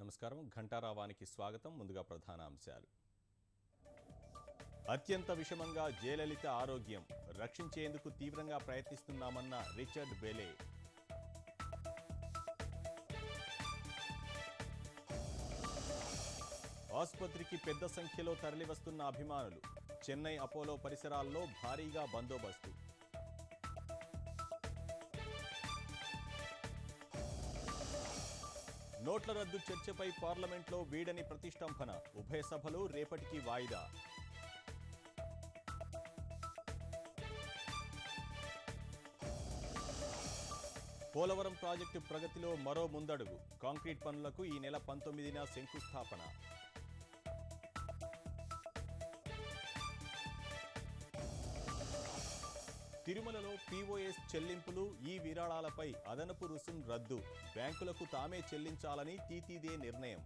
నమస్కారం. ఘంటారావానికి స్వాగతం. ముందుగా ప్రధాన అంశాలు. అత్యంత విషమంగా జయలలిత ఆరోగ్యం, రక్షించేందుకు తీవ్రంగా ప్రయత్నిస్తున్నామన్న రిచర్డ్ బెలే. ఆసుపత్రికి పెద్ద సంఖ్యలో తరలివస్తున్న అభిమానులు, చెన్నై అపోలో పరిసరాల్లో భారీగా బందోబస్తు. నోట్ల రద్దు చర్చపై పార్లమెంట్లో వీడని ప్రతిష్టంభన, ఉభయ సభలు రేపటికి వాయిదా. పోలవరం ప్రాజెక్టు ప్రగతిలో మరో ముందడుగు, కాంక్రీట్ పనులకు ఈ నెల 19న శంకుస్థాపన. తిరుమలలో పీఓఎస్ చెల్లింపులు, ఈ విరాళాలపై అదనపు రుసుం రద్దు, బ్యాంకులకు తామే చెల్లించాలని టీటీడీ నిర్ణయం.